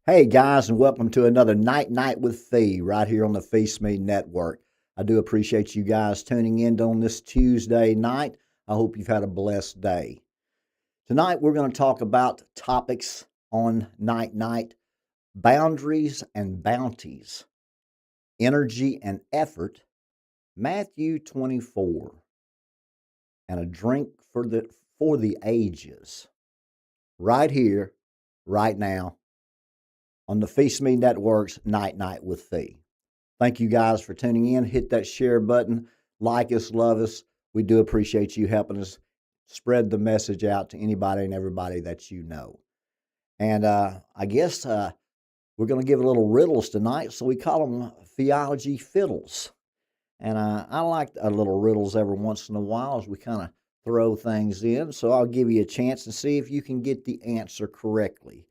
Hey guys, and welcome to another Night with Phee right here on the Phee Smee Network. I do appreciate you guys tuning in on this Tuesday night. I hope you've had a blessed day. Tonight we're going to talk about topics on Night, boundaries and bounties, energy and effort, Matthew 24, and a drink for the ages. Right here, right now, on the Phee Smee Network's Night with Phee. Thank you guys for tuning in. Hit that share button. Like us, love us. We do appreciate you helping us spread the message out to anybody and everybody that you know. And I guess we're going to give a little riddles tonight, so we call them theology fiddles. And I like a little riddles every once in a while as we kind of throw things in. So I'll give you a chance to see if you can get the answer correctly.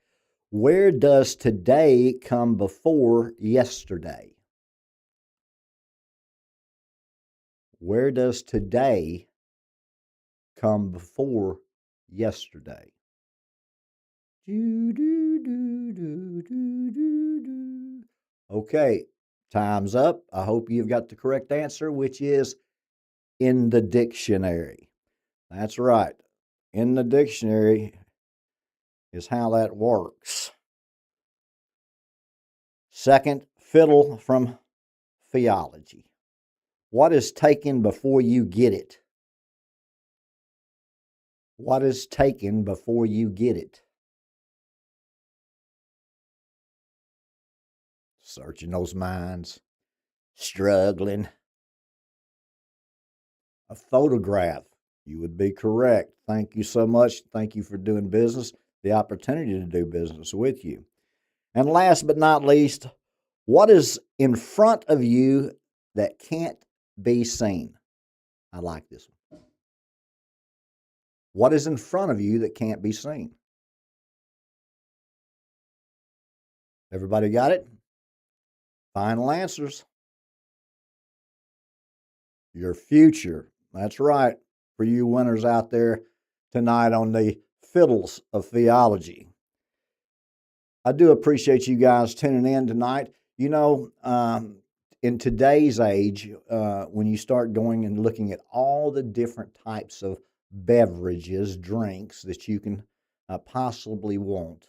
Where does today come before yesterday? Where does today come before yesterday? Okay, time's up. I hope you've got the correct answer, which is in the dictionary. That's right. In the dictionary is how that works. Second, fiddle from theology. What is taken before you get it? What is taken before you get it? Searching those minds, struggling. A photograph. You would be correct. Thank you so much. Thank you for doing business, the opportunity to do business with you. And last but not least, what is in front of you that can't be seen? I like this one. What is in front of you that can't be seen? Everybody got it? Final answers. Your future. That's right. For you winners out there tonight on the Fiddles of Theology. I do appreciate you guys tuning in tonight. You know, in today's age, when you start going and looking at all the different types of beverages, drinks that you can possibly want,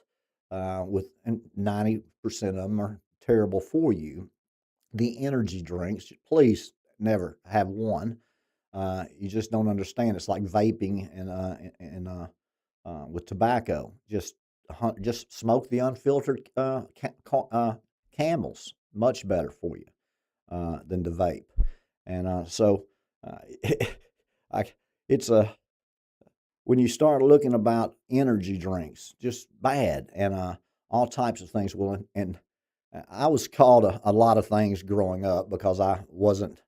with 90% of them are terrible for you. The energy drinks, please never have one. You just don't understand. It's like vaping and with tobacco. Just smoke the unfiltered Camels. Much better for you than to vape. And so I, it's a when you start looking about energy drinks, just bad and all types of things. Well, and I was called a lot of things growing up because I wasn't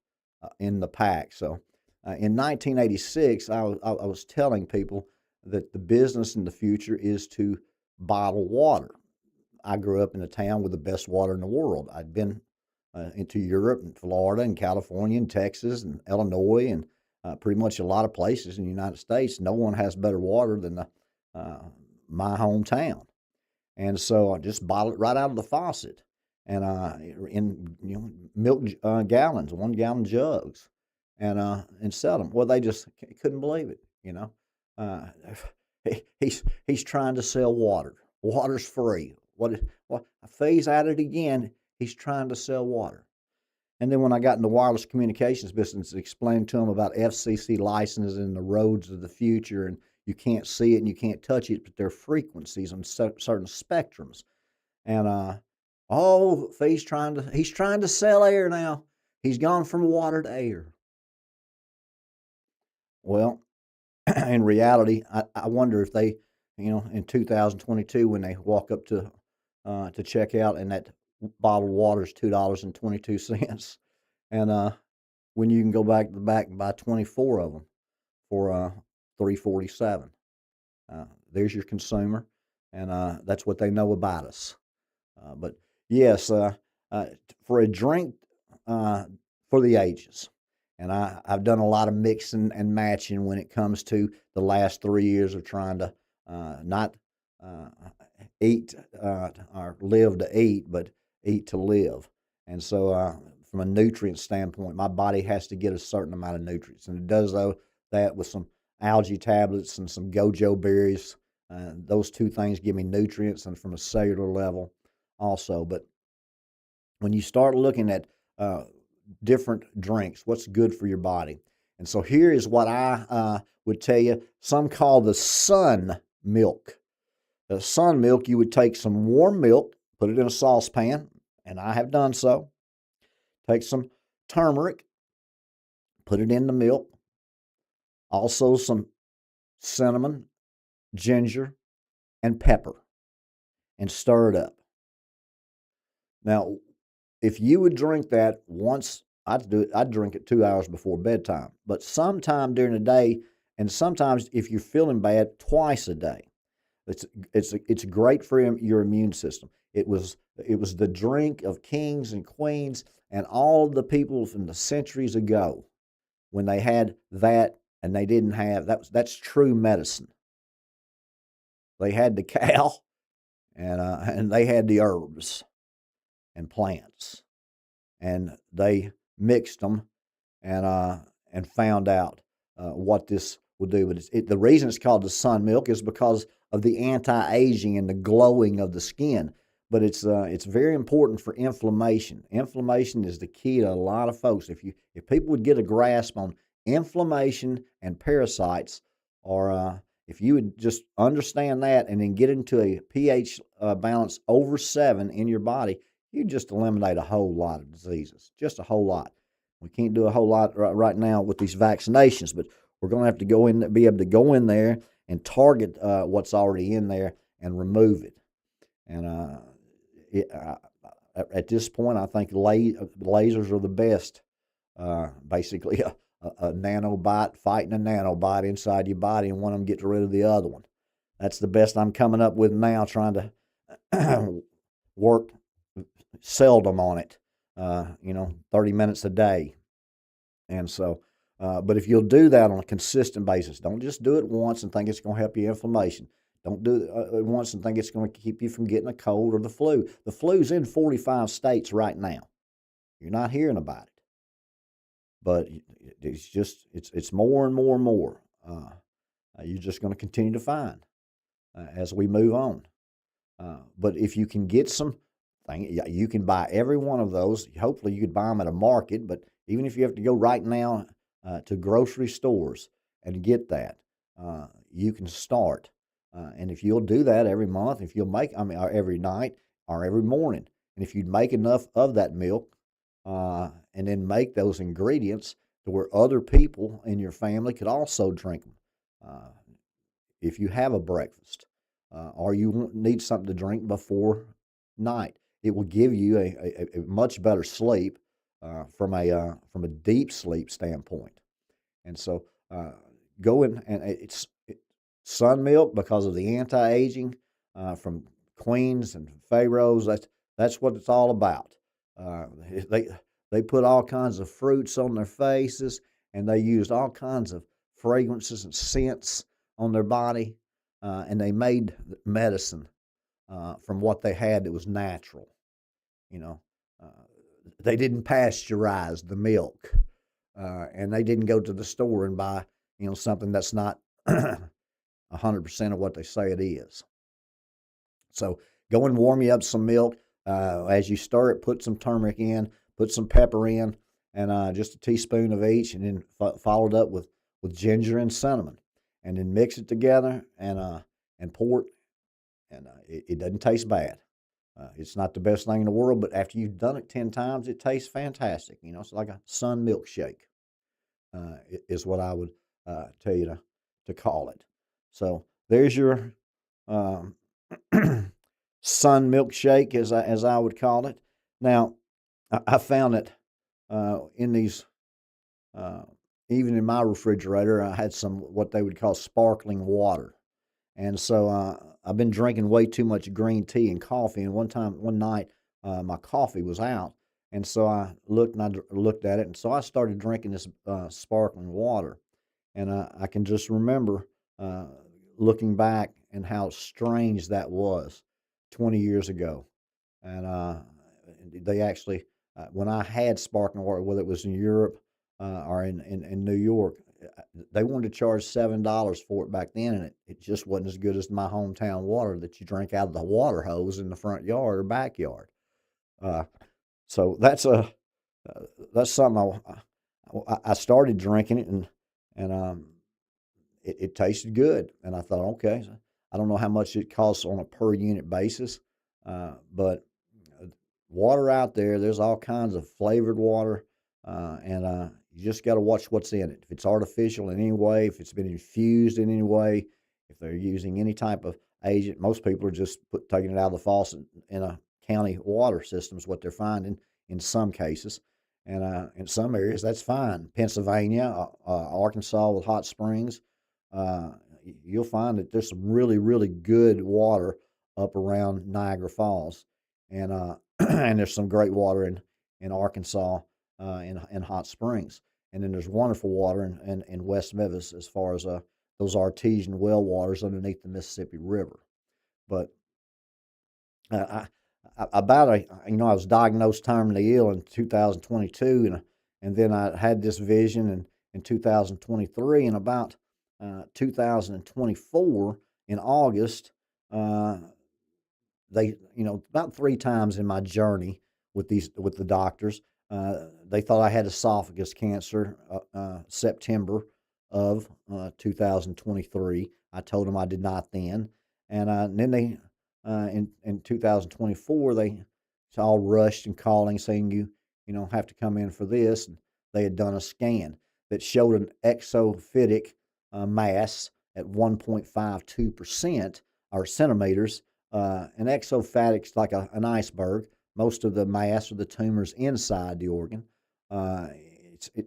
in the pack. So in 1986, I was telling people that the business in the future is to bottle water. I grew up in a town with the best water in the world. I'd been into Europe and Florida and California and Texas and Illinois and pretty much a lot of places in the United States. No one has better water than my hometown. And so I just bottle it right out of the faucet and in milk gallons, 1 gallon jugs, and sell them. Well, they just couldn't believe it. Uh, he's trying to sell water. Water's free. What? Phase at it again. He's trying to sell water. And then when I got in the wireless communications business, explained to him about FCC licenses and the roads of the future, and you can't see it and you can't touch it, but they're frequencies on certain spectrums. And he's trying to sell air now. He's gone from water to air. Well, in reality, I wonder if they, in 2022, when they walk up to check out, and that bottled water is $2.22, and when you can go back to the back and buy 24 of them for $3.47. There's your consumer, and that's what they know about us. But yes, for a drink for the ages. And I've done a lot of mixing and matching when it comes to the last 3 years of trying to not eat or live to eat, but eat to live. And so, from a nutrient standpoint, my body has to get a certain amount of nutrients, and it does that with some algae tablets and some gojo berries. Those two things give me nutrients, and from a cellular level, also. But when you start looking at uh, different drinks, what's good for your body, and so here is what I would tell you. Some call the sun milk. The sun milk, you would take some warm milk, put it in a saucepan, and I have done so. Take some turmeric, put it in the milk, also some cinnamon, ginger, and pepper, and stir it up. Now, if you would drink that once, I'd drink it 2 hours before bedtime, but sometime during the day, and sometimes if you're feeling bad, twice a day. It's great for your immune system. It was the drink of kings and queens and all the people from the centuries ago when they had that and they didn't have that's true medicine. They had the cow and they had the herbs and plants and they mixed them and found out what this will do. But the reason it's called the sun milk is because of the anti-aging and the glowing of the skin. But it's very important for inflammation. Inflammation is the key to a lot of folks. If people would get a grasp on inflammation and parasites, or if you would just understand that and then get into a pH balance over 7 in your body, you just eliminate a whole lot of diseases, just a whole lot. We can't do a whole lot right now with these vaccinations, but we're going to have to be able to go in there and target what's already in there and remove it. And at this point, I think lasers are the best. Basically, a nanobite fighting a nanobite inside your body, and one of them gets rid of the other one. That's the best I'm coming up with now, trying to work seldom on it. 30 minutes a day. And so, but if you'll do that on a consistent basis, don't just do it once and think it's going to help your inflammation. Don't do it once and think it's going to keep you from getting a cold or the flu. The flu's in 45 states right now. You're not hearing about it, but it's more and more and more. You're just going to continue to find as we move on. But if you can get some you can buy every one of those. Hopefully, you could buy them at a market. But even if you have to go right now to grocery stores and get that, you can start. And if you'll do that every month, if you'll or every night or every morning, and if you'd make enough of that milk, and then make those ingredients to where other people in your family could also drink them. If you have a breakfast, or you need something to drink before night, it will give you a much better sleep from a deep sleep standpoint. And so go in, and it's sun milk because of the anti-aging from queens and pharaohs. That's what it's all about. They they put all kinds of fruits on their faces, and they used all kinds of fragrances and scents on their body, and they made medicine from what they had that was natural. You know, uh, they didn't pasteurize the milk, and they didn't go to the store and buy something that's not 100% of what they say it is. So go and warm you up some milk. As you stir it, put some turmeric in, put some pepper in, and just a teaspoon of each, and then followed up with ginger and cinnamon, and then mix it together and pour it. And it doesn't taste bad. It's not the best thing in the world, but after you've done it 10 times, it tastes fantastic. It's like a sun milkshake, is what I would tell you to call it. So there's your um, sun milkshake, as I would call it. Now, I found that in these, uh, even in my refrigerator, I had some what they would call sparkling water. And so I've been drinking way too much green tea and coffee. And one night, my coffee was out, and so I looked at it, and so I started drinking this sparkling water. And I can just remember looking back and how strange that was 20 years ago. And they actually, when I had sparkling water, whether it was in Europe or in New York, they wanted to charge $7 for it back then, and it just wasn't as good as my hometown water that you drink out of the water hose in the front yard or backyard. Uh, so uh, that's something I started drinking it, and it tasted good, and I thought, okay, so I don't know how much it costs on a per unit basis, but uh, water out there, there's all kinds of flavored water, and you just got to watch what's in it. If it's artificial in any way, if it's been infused in any way, if they're using any type of agent, most people are just taking it out of the faucet in a county water system is what they're finding in some cases. And in some areas, that's fine. Pennsylvania, Arkansas with hot springs, uh, you'll find that there's some really, really good water up around Niagara Falls, and and there's some great water in Arkansas, in Hot Springs, and then there's wonderful water in West Memphis as far as those artesian well waters underneath the Mississippi River. But about I was diagnosed terminally ill in 2022, and then I had this vision in 2023, and about 2024 in August, uh, they, about three times in my journey with the doctors, they thought I had esophagus cancer. September of 2023, I told them I did not then, and then they in 2024 they all rushed and calling saying you have to come in for this. And they had done a scan that showed an exophytic mass at 1.52% or centimeters. An exophatic's like an iceberg. Most of the mass or the tumors inside the organ. Uh, it's it,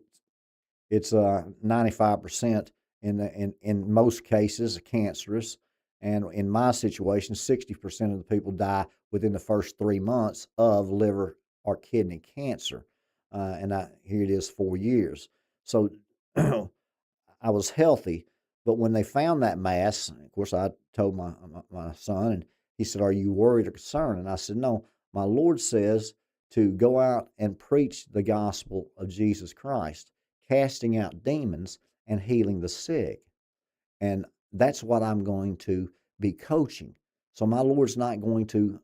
it's 95% in most cases cancerous, and in my situation, 60% of the people die within the first 3 months of liver or kidney cancer, and here it is 4 years. So I was healthy, but when they found that mass, of course, I told my son, and he said, "Are you worried or concerned?" And I said, "No, my Lord says to go out and preach the gospel of Jesus Christ, casting out demons and healing the sick. And that's what I'm going to be coaching. So my Lord's not going to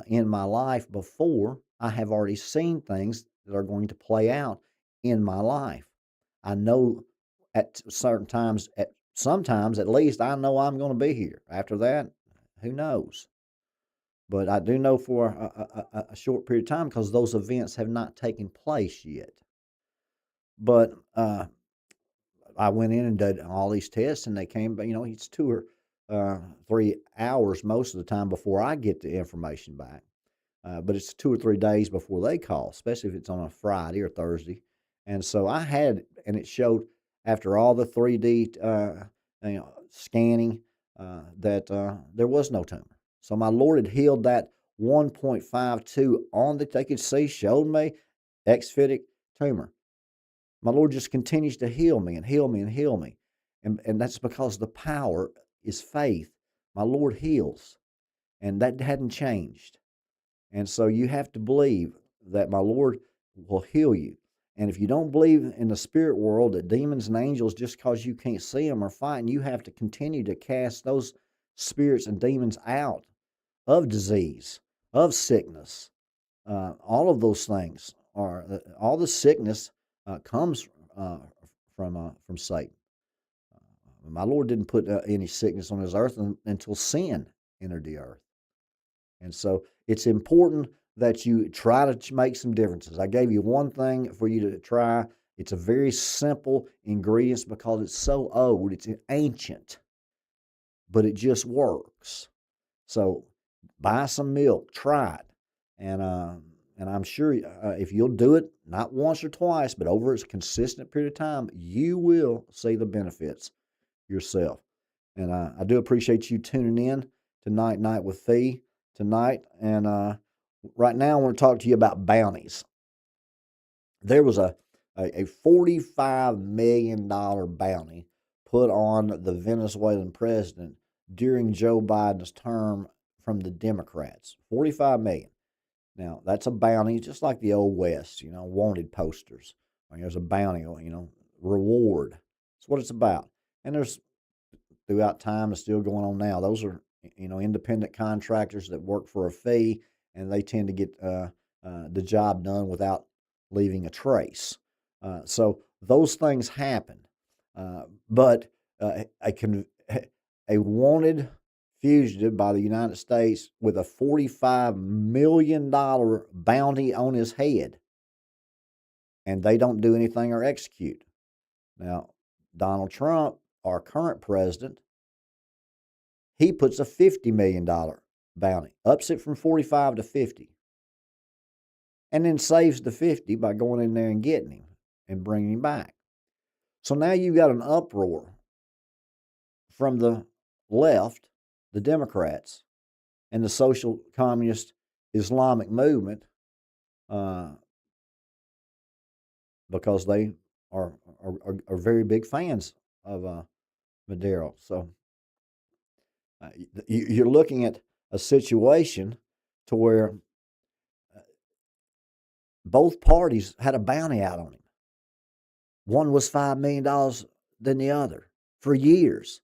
end my life before I have already seen things that are going to play out in my life. I know at certain times, at sometimes at least, I know I'm going to be here. After that, who knows? But I do know for a short period of time because those events have not taken place yet. But I went in and did all these tests, and they came, but it's 2 or 3 hours most of the time before I get the information back. But it's 2 or 3 days before they call, especially if it's on a Friday or Thursday. And so I had, and it showed after all the 3D scanning that there was no tumor. So my Lord had healed that 1.52 on that they could see, showed me exphytic tumor. My Lord just continues to heal me and heal me and heal me. And that's because the power is faith. My Lord heals, and that hadn't changed. And so you have to believe that my Lord will heal you. And if you don't believe in the spirit world that demons and angels, just because you can't see them, are fighting, you have to continue to cast those spirits and demons out of disease, of sickness. All of those things are all the sickness comes from Satan. My Lord didn't put any sickness on His earth until sin entered the earth, and so it's important that you try to make some differences. I gave you one thing for you to try. It's a very simple ingredients because it's so old. It's ancient, but it just works. So buy some milk, try it, and I'm sure if you'll do it not once or twice, but over a consistent period of time, you will see the benefits yourself. And I do appreciate you tuning in to Night with Phee tonight. And right now, I want to talk to you about bounties. There was a $45 million bounty put on the Venezuelan president during Joe Biden's term from the Democrats. 45 million. Now, that's a bounty, just like the old West, wanted posters. There's a bounty, reward. That's what it's about. And there's, throughout time, it's still going on now. Those are, independent contractors that work for a fee, and they tend to get the job done without leaving a trace. So those things happen. But a wanted fugitive by the United States with a $45 million bounty on his head, and they don't do anything or execute. Now, Donald Trump, our current president, he puts a $50 million bounty, ups it from 45 to 50, and then saves the 50 by going in there and getting him and bringing him back. So now you've got an uproar from the left, the Democrats, and the social communist Islamic movement, because they are very big fans of Madero. So you're looking at a situation to where both parties had a bounty out on him. One was $5 million than the other for years.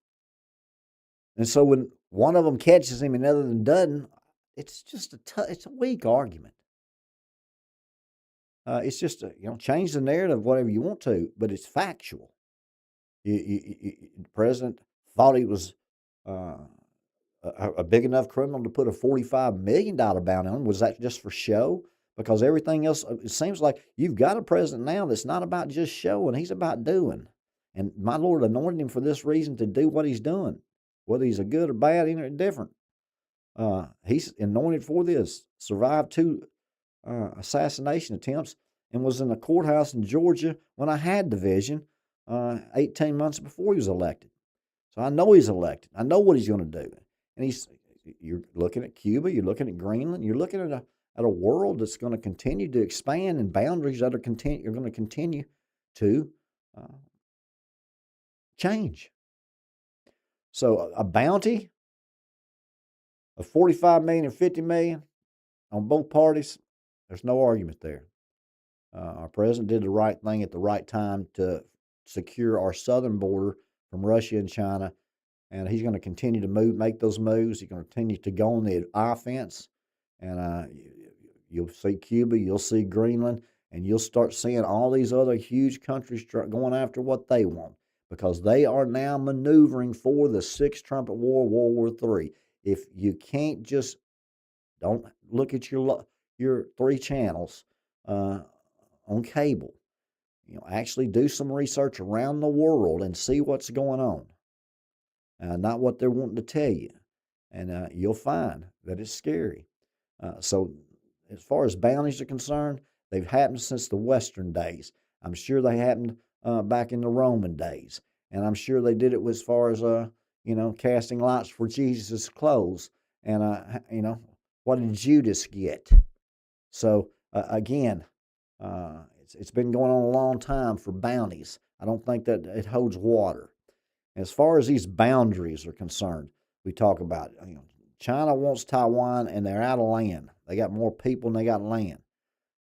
And so when one of them catches him and the other one doesn't, it's just it's a weak argument. It's just change the narrative whatever you want to, but it's factual. The president thought he was a big enough criminal to put a $45 million bounty on him. Was that just for show? Because everything else, it seems like you've got a president now that's not about just showing, he's about doing. And my Lord anointed him for this reason, to do what he's doing. Whether he's a good or bad, indifferent. He's anointed for this. Survived 2 assassination attempts and was in a courthouse in Georgia when I had the vision 18 months before he was elected. So I know he's elected. I know what he's going to do. And you're looking at Cuba, you're looking at Greenland, you're looking at a world that's going to continue to expand, and boundaries that are going to continue to change. So a bounty of 45 million and 50 million on both parties, there's no argument there. Our president did the right thing at the right time to secure our southern border from Russia and China, and he's going to continue to make those moves. He's going to continue to go on the offense, and you'll see Cuba, you'll see Greenland, and you'll start seeing all these other huge countries going after what they want, because they are now maneuvering for the Sixth Trumpet War, World War III. If you can't just don't look at your 3 channels on cable, actually do some research around the world and see what's going on, not what they're wanting to tell you, and you'll find that it's scary. So as far as bounties are concerned, they've happened since the Western days. I'm sure they happened back in the Roman days, and I'm sure they did it as far as casting lots for Jesus' clothes, and what did Judas get? So again, it's been going on a long time for bounties. I don't think that it holds water. As far as these boundaries are concerned, we talk about China wants Taiwan, and they're out of land. They got more people than they got land,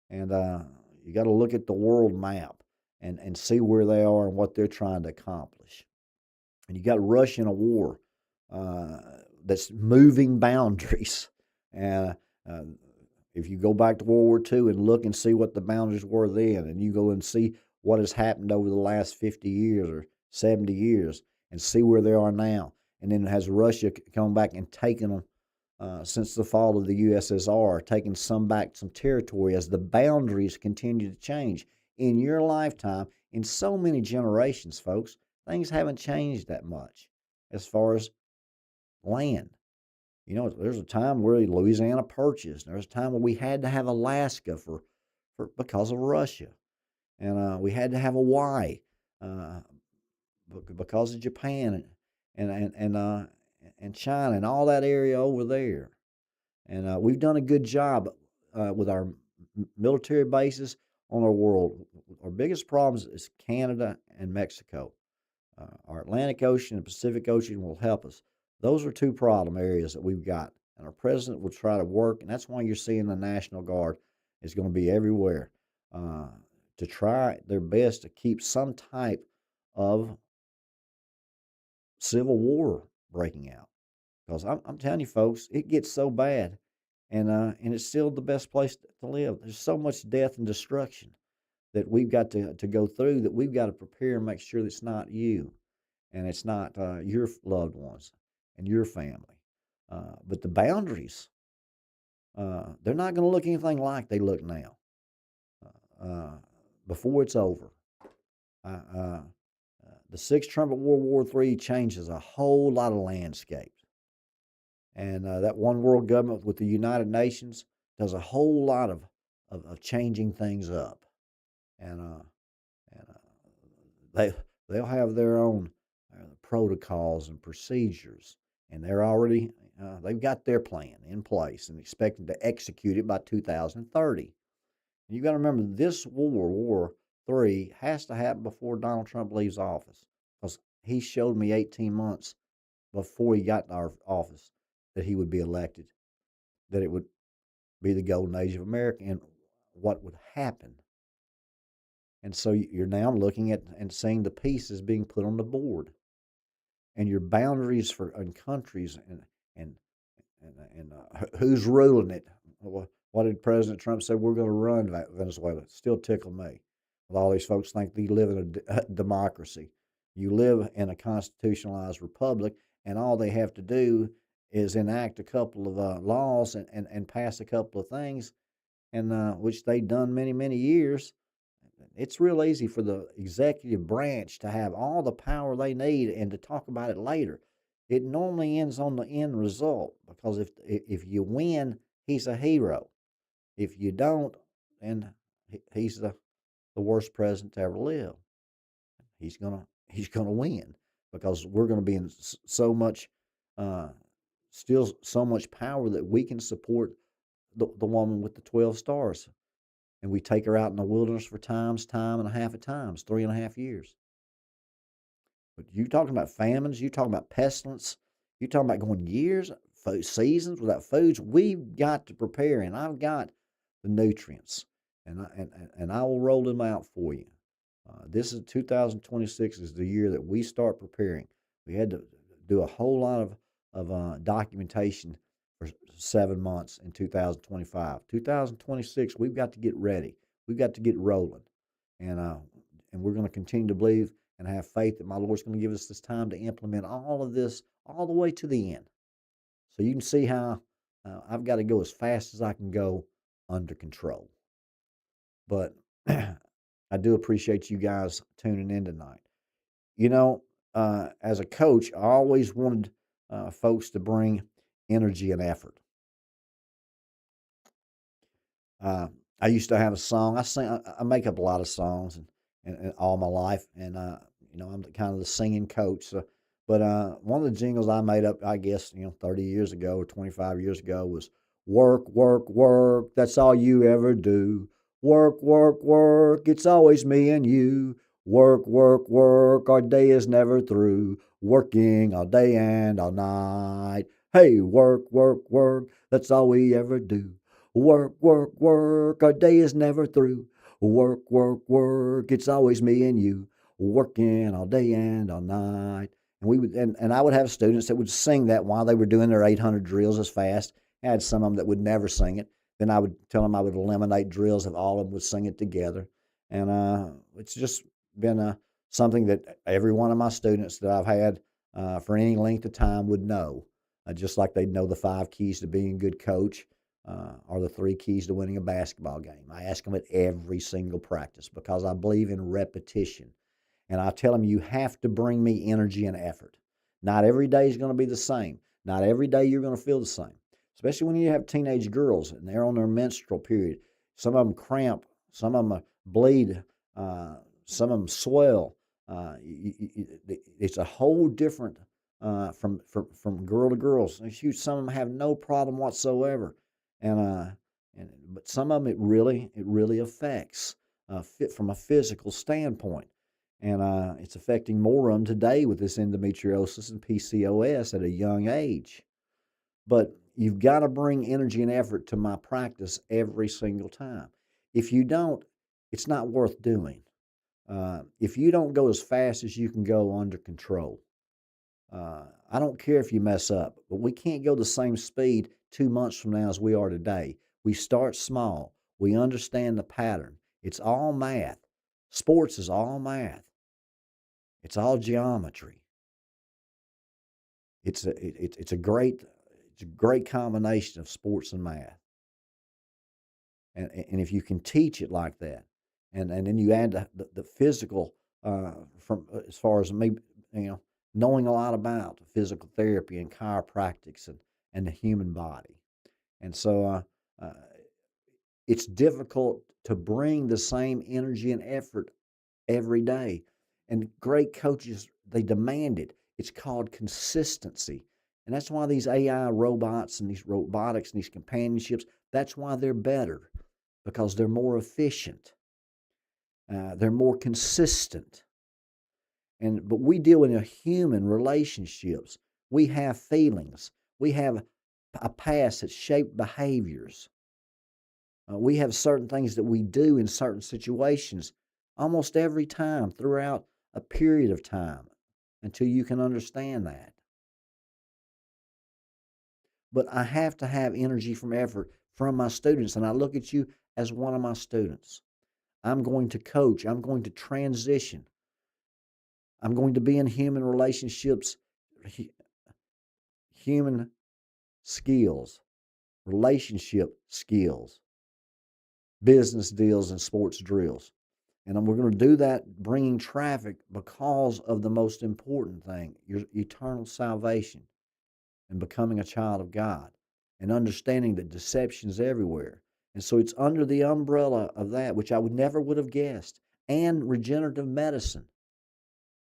and you got to look at the world map and see where they are and what they're trying to accomplish. And you got Russia in a war that's moving boundaries. And if you go back to World War II and look and see what the boundaries were then, and you go and see what has happened over the last 50 years or 70 years, and see where they are now, and then has Russia come back and taken them since the fall of the USSR, taking some territory as the boundaries continue to change. In your lifetime, in so many generations, folks, things haven't changed that much as far as land. There's a time where Louisiana purchased. There's a time where we had to have Alaska because of Russia, and we had to have Hawaii because of Japan and China and all that area over there. And we've done a good job with our military bases on our world. Our biggest problems is Canada and Mexico. Our Atlantic Ocean and Pacific Ocean will help us. Those are two problem areas that we've got. And our president will try to work, and that's why you're seeing the National Guard is going to be everywhere uh, to try their best to keep some type of civil war breaking out. Because I'm telling you, folks, it gets so bad, and it's still the best place to live. There's so much death and destruction that we've got to go through, that we've got to prepare and make sure that it's not you and it's not your loved ones and your family. But the boundaries, they're not going to look anything like they look now. Uh, before it's over, uh, uh, the Sixth Trumpet World War III changes a whole lot of landscapes, and that one world government with the United Nations does a whole lot of changing things up, and they they'll have their own protocols and procedures, and they've got their plan in place and expecting to execute it by 2030. You got to remember, this War III, has to happen before Donald Trump leaves office, because he showed me 18 months before he got in our office that he would be elected, that it would be the golden age of America and what would happen. And so you're now looking at and seeing the pieces being put on the board, and your boundaries for in countries and who's ruling it. What did President Trump say? We're going to run Venezuela. It still tickle me. All these folks think they live in a democracy. You live in a constitutionalized republic, and all they have to do is enact a couple of laws and pass a couple of things, and which they've done many years. It's real easy for the executive branch to have all the power they need and to talk about it later. It normally ends on the end result, because if you win, he's a hero. If you don't, then he's the worst president to ever live. He's gonna win, because we're gonna be in so much, uh, still so much power that we can support the woman with the 12 stars, and we take her out in the wilderness for time and a half of times, 3.5 years. But you talking about famines, you talking about pestilence, you talking about going years, seasons without foods. We've got to prepare, and I've got the nutrients, and I will roll them out for you. This is 2026 is the year that we start preparing. We had to do a whole lot of documentation for 7 months in 2025. 2026, we've got to get ready. We've got to get rolling, and uh, and we're going to continue to believe and have faith that my Lord's going to give us this time to implement all of this all the way to the end. So you can see how I've got to go as fast as I can go under control. But I do appreciate you guys tuning in tonight. You know, as a coach, I always wanted folks to bring energy and effort. Uh, I used to have a song. I make up a lot of songs and all my life, and I'm kind of the singing coach. So, but one of the jingles I made up, I guess 30 years ago or 25 years ago, was "Work, work, work. That's all you ever do. Work, work, work. It's always me and you. Work, work, work. Our day is never through. Working all day and all night. Hey, work, work, work. That's all we ever do. Work, work, work, our day is never through. Work, work, work, it's always me and you, working all day and all night. And I would have students that would sing that while they were doing their 800 drills as fast. I had some of them that would never sing it. Then I would tell them I would eliminate drills if all of them would sing it together. And it's just been something that every one of my students that I've had for any length of time would know. Just like they'd know the 5 keys to being a good coach, are the 3 keys to winning a basketball game. I ask them at every single practice, because I believe in repetition. And I tell them, you have to bring me energy and effort. Not every day is going to be the same. Not every day you're going to feel the same, especially when you have teenage girls and they're on their menstrual period. Some of them cramp, some of them bleed, some of them swell. It's a whole different from girl to girl. Some of them have no problem whatsoever, but some of them it really affects fit from a physical standpoint. And it's affecting more of them today with this endometriosis and PCOS at a young age. But you've got to bring energy and effort to my practice every single time. If you don't, it's not worth doing. If you don't go as fast as you can go under control, I don't care if you mess up, but we can't go the same speed 2 months from now as we are today. We start small. We understand the pattern. It's all math. Sports is all math. It's all geometry. It's a great combination of sports and math. And if you can teach it like that, and then you add the physical from as far as me, knowing a lot about physical therapy and chiropractics and the human body, and so it's difficult to bring the same energy and effort every day. And great coaches, they demand it. It's called consistency. And that's why these AI robots and these robotics and these companionships, that's why they're better, because they're more efficient. They're more consistent. But we deal in a human relationships. We have feelings. We have a past that shaped behaviors. We have certain things that we do in certain situations almost every time throughout a period of time until you can understand that. But I have to have energy from effort from my students, and I look at you as one of my students. I'm going to coach, I'm going to transition, I'm going to be in human relationships, human skills, relationship skills, business deals, and sports drills. And we're going to do that bringing traffic because of the most important thing, your eternal salvation and becoming a child of God and understanding that deception is everywhere. And so it's under the umbrella of that, which I would have guessed, and regenerative medicine,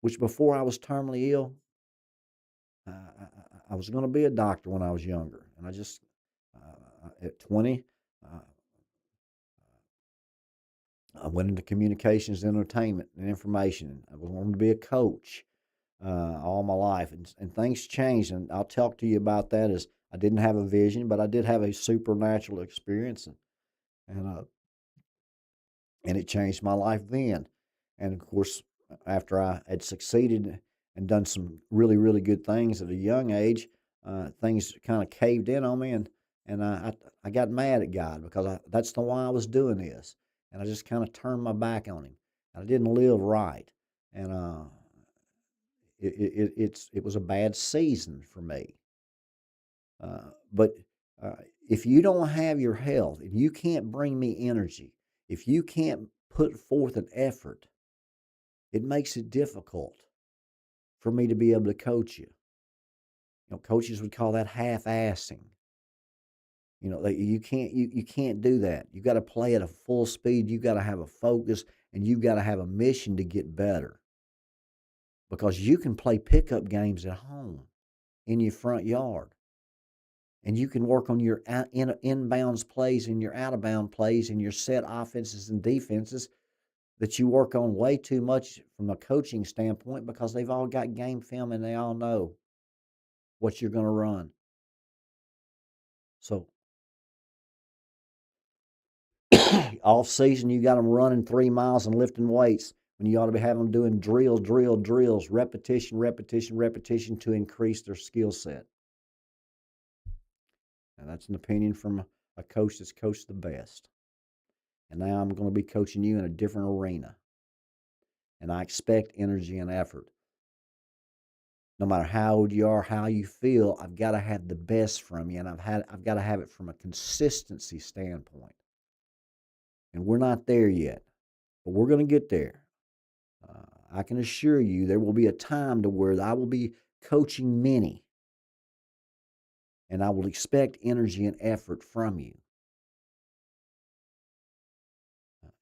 which before I was terminally ill, I was going to be a doctor when I was younger. And I just, at 20, I went into communications, entertainment, and information. I was wanting to be a coach all my life, and things changed. And I'll talk to you about that. As I didn't have a vision, but I did have a supernatural experience, and uh, and it changed my life then. And of course, after I had succeeded and done some really really good things at a young age, things kind of caved in on me, and I got mad at God because that's the why I was doing this, and I just kind of turned my back on Him. I didn't live right, and it was a bad season for me. But if you don't have your health, if you can't bring me energy, if you can't put forth an effort, it makes it difficult for me to be able to coach you. Coaches would call that half-assing. You can't do that. You got to play at a full speed. You got to have a focus, and you got to have a mission to get better. Because you can play pickup games at home in your front yard, and you can work on your inbounds plays and your out of bound plays and your set offenses and defenses that you work on way too much from a coaching standpoint because they've all got game film and they all know what you're going to run. So off season, you got them running 3 miles and lifting weights when you ought to be having them doing drills, repetition, repetition, repetition to increase their skill set. And that's an opinion from a coach that's coached the best. And now I'm going to be coaching you in a different arena. And I expect energy and effort. No matter how old you are, how you feel, I've got to have the best from you, and I've got to have it from a consistency standpoint. And we're not there yet, but we're going to get there. I can assure you there will be a time to where I will be coaching many, and I will expect energy and effort from you.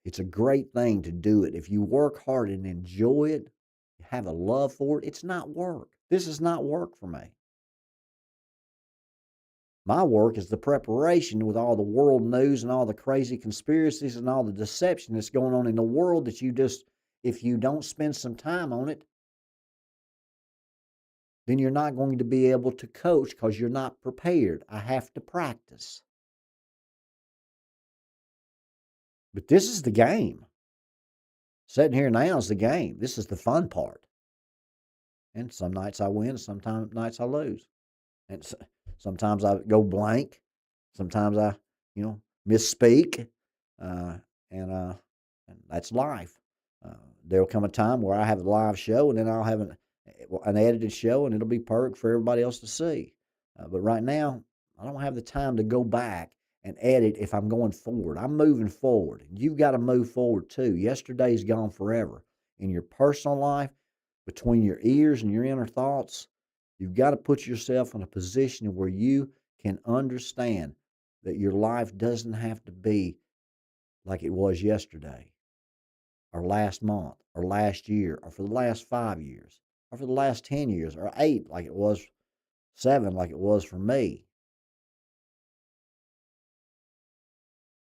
It's a great thing to do it. If you work hard and enjoy it, have a love for it, it's not work. This is not work for me. My work is the preparation with all the world news and all the crazy conspiracies and all the deception that's going on in the world that if you don't spend some time on it, then you're not going to be able to coach because you're not prepared. I have to practice. But this is the game. Sitting here now is the game. This is the fun part. And some nights I win, sometimes nights I lose. And sometimes I go blank. Sometimes I, misspeak. Uh, and that's life. There'll come a time where I have a live show, and then I'll have an edited show, and it'll be perfect for everybody else to see. But right now, I don't have the time to go back and edit if I'm going forward. I'm moving forward, and you've got to move forward too. Yesterday's gone forever. In your personal life, between your ears and your inner thoughts, you've got to put yourself in a position where you can understand that your life doesn't have to be like it was yesterday, or last month, or last year, or for the last 5 years, or for the last 10 years, or 8 like it was, 7 like it was for me.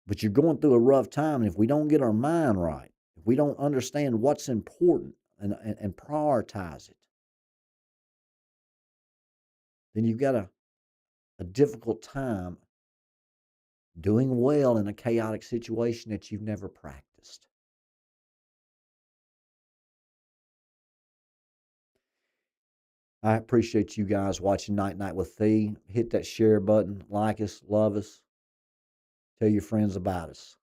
But you're going through a rough time, and if we don't get our mind right, if we don't understand what's important and prioritize it, then you've got a difficult time doing well in a chaotic situation that you've never practiced. I appreciate you guys watching Night Night with Phee. Hit that share button, like us, love us, tell your friends about us.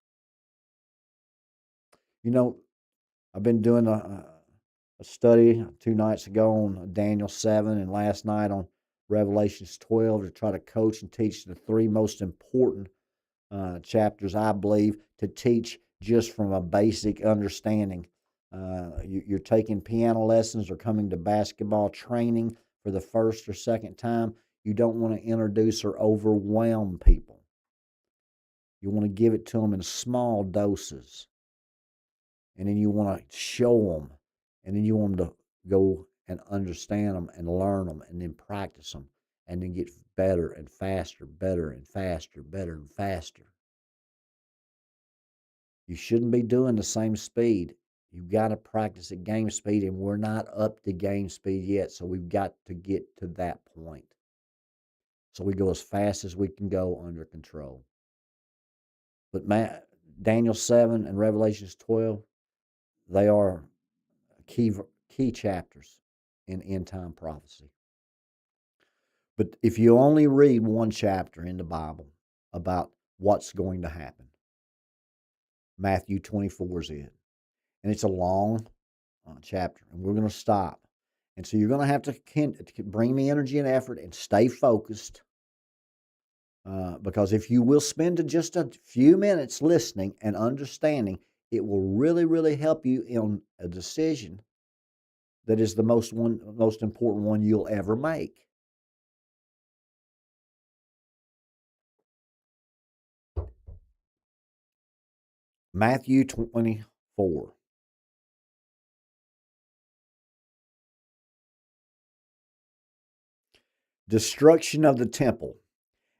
You know, I've been doing a study 2 nights ago on Daniel 7 and last night on Revelations 12 to try to coach and teach the 3 most important chapters, I believe, to teach just from a basic understanding. You're taking piano lessons or coming to basketball training for the first or second time. You don't want to introduce or overwhelm people. You want to give it to them in small doses. And then you want to show them. And then you want them to go and understand them and learn them and then practice them and then get better and faster, better and faster, better and faster. You shouldn't be doing the same speed. You've got to practice at game speed, and we're not up to game speed yet, so we've got to get to that point. So we go as fast as we can go under control. But Daniel 7 and Revelations 12, they are key chapters in end time prophecy. But if you only read one chapter in the Bible about what's going to happen, Matthew 24 is it. And it's a long chapter, and we're going to stop. And so you're going to have to bring me energy and effort and stay focused. Because if you will spend just a few minutes listening and understanding, it will really, really help you in a decision that is the most important one you'll ever make. Matthew 24. Destruction of the temple.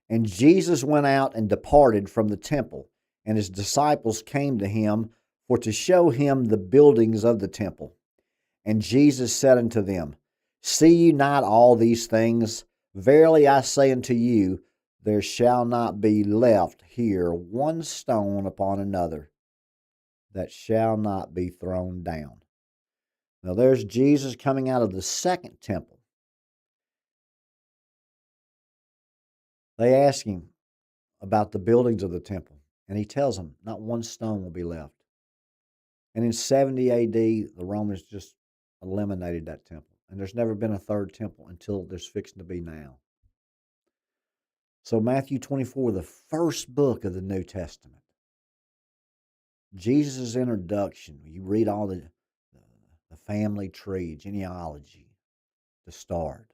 And Jesus went out and departed from the temple, and his disciples came to him for to show him the buildings of the temple. And Jesus said unto them, See ye not all these things? Verily I say unto you, there shall not be left here one stone upon another that shall not be thrown down. Now there's Jesus coming out of the second temple. They ask him about the buildings of the temple, and he tells them not one stone will be left. And in 70 AD, the Romans just eliminated that temple. And there's never been a third temple until there's fixing to be now. So Matthew 24, the first book of the New Testament, Jesus' introduction, you read all the family tree, genealogy to start.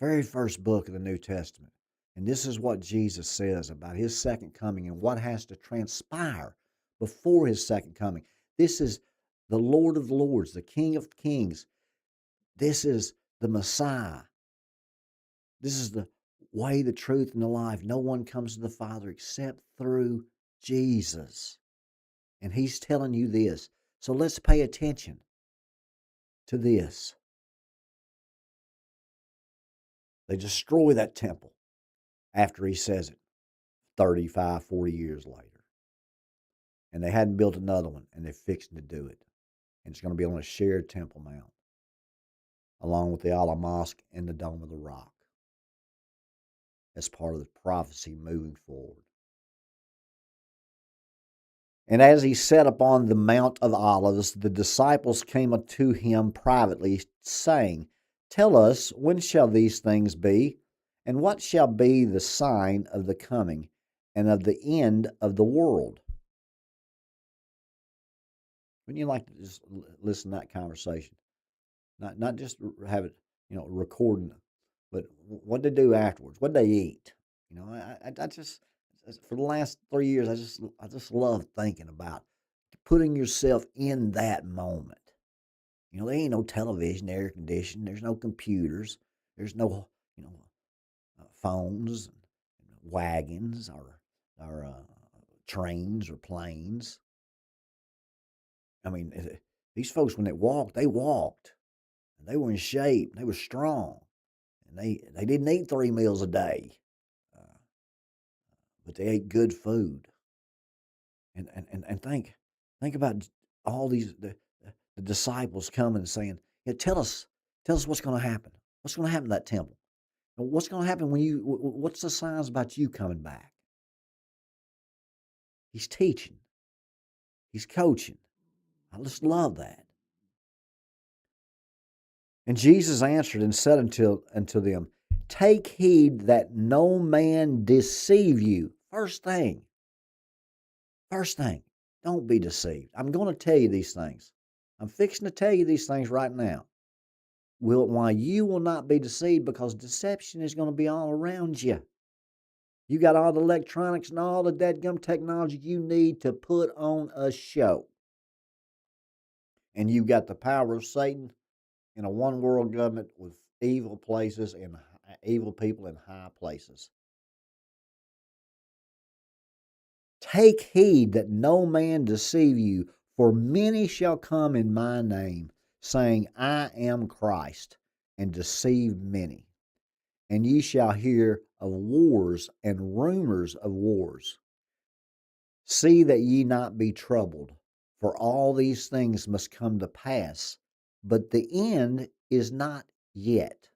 Very first book of the New Testament. And this is what Jesus says about his second coming and what has to transpire before his second coming. This is the Lord of Lords, the King of Kings. This is the Messiah. This is the way, the truth, and the life. No one comes to the Father except through Jesus. And he's telling you this. So let's pay attention to this. They destroy that temple after he says it 35, 40 years later. And they hadn't built another one, and they're fixing to do it. And it's going to be on a shared Temple Mount, along with the Allah Mosque and the Dome of the Rock, as part of the prophecy moving forward. And as he sat upon the Mount of Olives, the disciples came unto him privately, saying, Tell us, when shall these things be? And what shall be the sign of the coming and of the end of the world? Wouldn't you like to just listen to that conversation? Not just have it, recording, but what they do afterwards, what they eat. I just, for the last 3 years, I just love thinking about putting yourself in that moment. There ain't no television, air conditioning. There's no computers. There's no, phones, wagons, or trains or planes. I mean, these folks, when they walked, and they were in shape. They were strong, and they didn't eat 3 meals a day, uh, but they ate good food. And think about all these the disciples coming and saying, "Yeah, tell us what's going to happen. What's going to happen to that temple? What's going to happen when you? What's the signs about you coming back?" He's teaching. He's coaching. I just love that. And Jesus answered and said unto them, Take heed that no man deceive you. First thing, don't be deceived. I'm going to tell you these things. I'm fixing to tell you these things right now. Why you will not be deceived, because deception is going to be all around you. You got all the electronics and all the dadgum technology you need to put on a show. And you've got the power of Satan in a one world government with evil places and evil people in high places. Take heed that no man deceive you, for many shall come in my name, saying, I am Christ, and deceive many. And ye shall hear of wars and rumors of wars. See that ye not be troubled, for all these things must come to pass, but the end is not yet.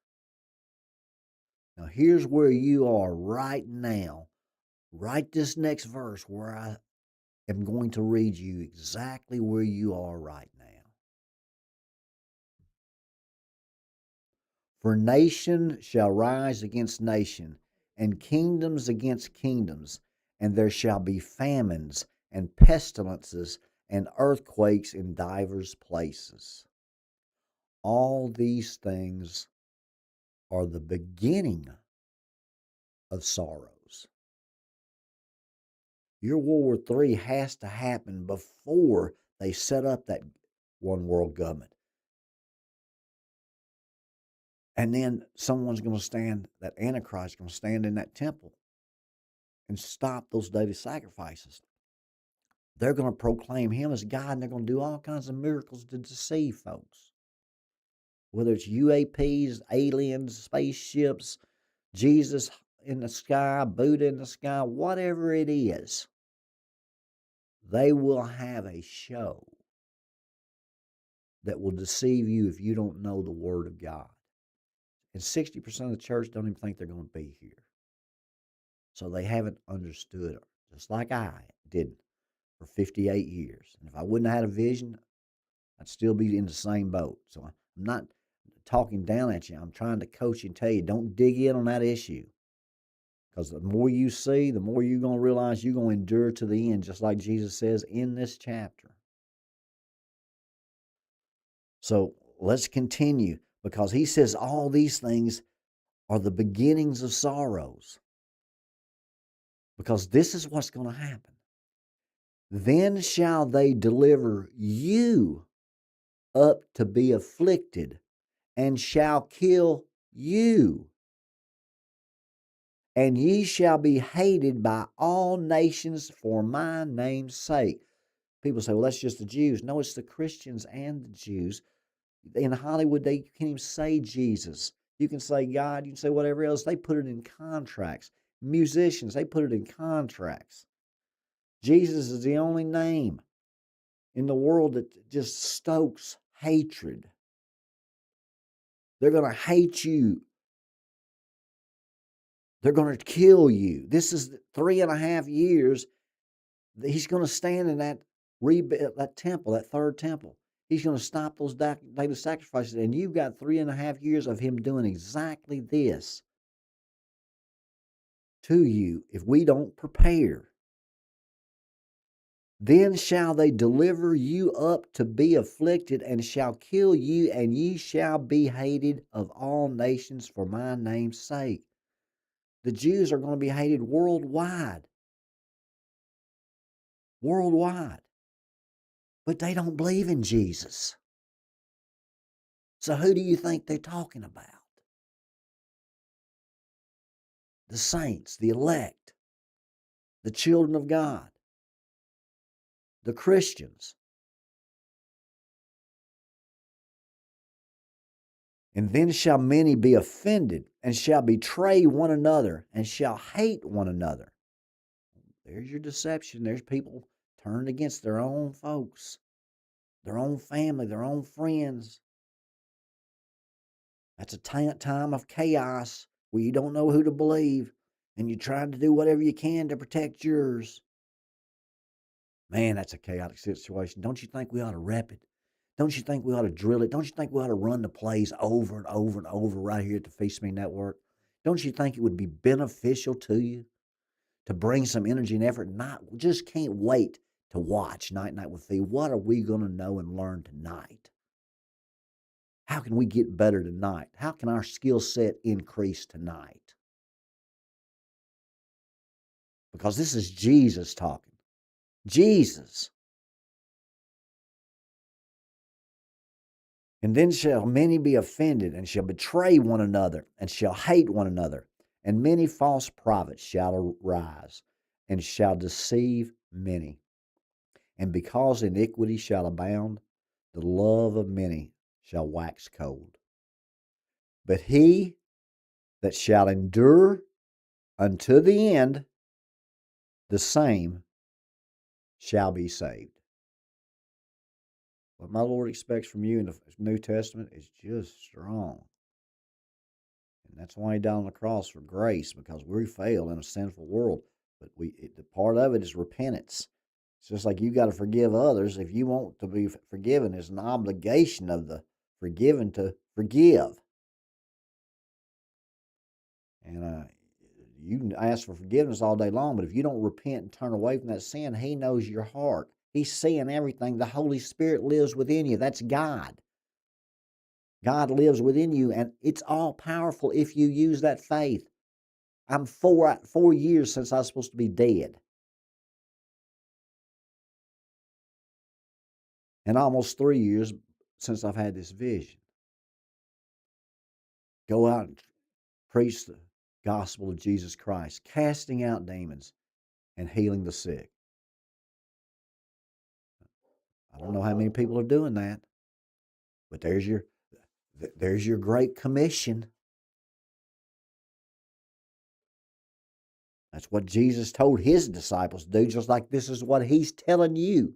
Now, here's where you are right now. Write this next verse where I am going to read you exactly where you are right now. For nation shall rise against nation, and kingdoms against kingdoms, and there shall be famines and pestilences and earthquakes in divers places. All these things are the beginning of sorrows. Your World War III has to happen before they set up that one world government. And then someone's going to stand, that Antichrist is going to stand in that temple and stop those daily sacrifices. They're going to proclaim him as God, and they're going to do all kinds of miracles to deceive folks. Whether it's UAPs, aliens, spaceships, Jesus in the sky, Buddha in the sky, whatever it is, they will have a show that will deceive you if you don't know the Word of God. And 60% of the church don't even think they're going to be here. So they haven't understood it, just like I didn't for 58 years. And if I wouldn't have had a vision, I'd still be in the same boat. So I'm not talking down at you. I'm trying to coach you and tell you, don't dig in on that issue. Because the more you see, the more you're going to realize you're going to endure to the end, just like Jesus says in this chapter. So let's continue, because he says all these things are the beginnings of sorrows. Because this is what's going to happen. Then shall they deliver you up to be afflicted, and shall kill you. And ye shall be hated by all nations for my name's sake. People say, well, that's just the Jews. No, it's the Christians and the Jews. In Hollywood, they can't even say Jesus. You can say God, you can say whatever else. They put it in contracts. Musicians, they put it in contracts. Jesus is the only name in the world that just stokes hatred. They're going to hate you. They're going to kill you. This is 3.5 years. He's going to stand in that temple, that third temple. He's going to stop those daily sacrifices. And you've got 3.5 years of him doing exactly this to you if we don't prepare. Then shall they deliver you up to be afflicted, and shall kill you, and ye shall be hated of all nations for my name's sake. The Jews are going to be hated worldwide. Worldwide. But they don't believe in Jesus. So who do you think they're talking about? The saints, the elect, the children of God, the Christians. And then shall many be offended, and shall betray one another, and shall hate one another. There's your deception. There's people turned against their own folks, their own family, their own friends. That's a time of chaos where you don't know who to believe, and you're trying to do whatever you can to protect yours. Man, that's a chaotic situation. Don't you think we ought to rep it? Don't you think we ought to drill it? Don't you think we ought to run the plays over and over and over right here at the Phee Smee Network? Don't you think it would be beneficial to you to bring some energy and effort? Just can't wait to watch Night Night with Phee. What are we going to know and learn tonight? How can we get better tonight? How can our skill set increase tonight? Because this is Jesus talking. Jesus. And then shall many be offended, and shall betray one another, and shall hate one another. And many false prophets shall arise, and shall deceive many. And because iniquity shall abound, the love of many shall wax cold. But he that shall endure unto the end, the same shall be saved. What my Lord expects from you in the New Testament is just strong. And that's why he died on the cross, for grace, because we fail in a sinful world. But the part of it is repentance. It's just like you got to forgive others. If you want to be forgiven, it's an obligation of the forgiven to forgive. And you can ask for forgiveness all day long, but if you don't repent and turn away from that sin, he knows your heart. He's seeing everything. The Holy Spirit lives within you. That's God. God lives within you, and it's all powerful if you use that faith. I'm 4 years since I was supposed to be dead, and almost 3 years since I've had this vision. Go out and preach the gospel of Jesus Christ, casting out demons and healing the sick. I don't know how many people are doing that, but there's your great commission. That's what Jesus told his disciples to do, just like this is what he's telling you.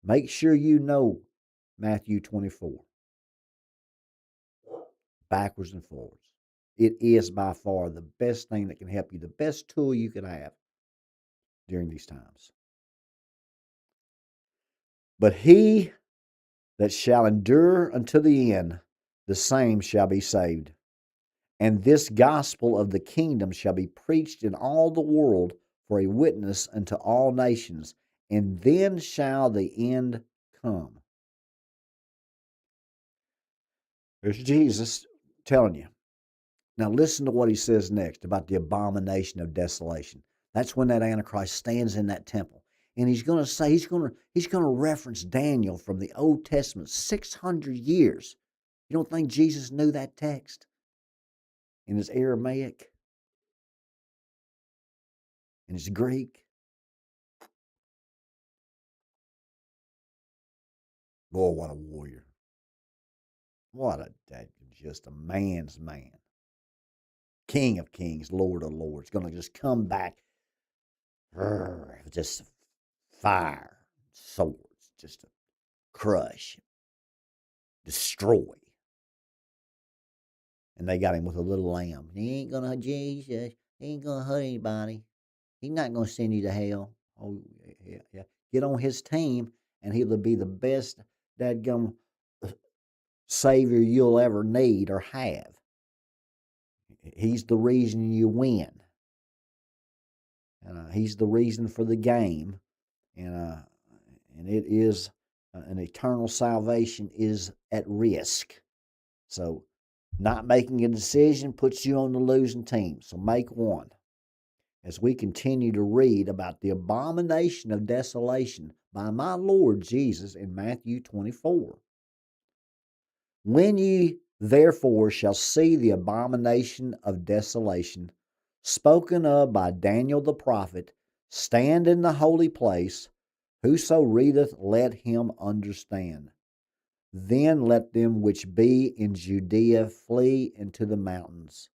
Make sure you know Matthew 24, backwards and forwards. It is by far the best thing that can help you, the best tool you can have during these times. But he that shall endure unto the end, the same shall be saved. And this gospel of the kingdom shall be preached in all the world for a witness unto all nations, and then shall the end come. There's Jesus telling you. Now listen to what he says next about the abomination of desolation. That's when that Antichrist stands in that temple. And he's going to say, he's going to reference Daniel from the Old Testament, 600 years. You don't think Jesus knew that text in his Aramaic, in his Greek? Boy, what a warrior. What just a man's man. King of kings, Lord of lords. Going to just come back. Just fire, swords, just to crush, destroy. And they got him with a little lamb. He ain't gonna Jesus. He ain't gonna hurt anybody. He's not gonna send you to hell. Oh yeah, yeah. Get on his team, and he'll be the best dadgum savior you'll ever need or have. He's the reason you win. He's the reason for the game, and it is an eternal salvation is at risk. So, not making a decision puts you on the losing team. So make one. As we continue to read about the abomination of desolation by my Lord Jesus in Matthew 24. When ye therefore shall see the abomination of desolation spoken of by Daniel the prophet stand in the holy place, whoso readeth, let him understand. Then let them which be in Judea flee into the mountains.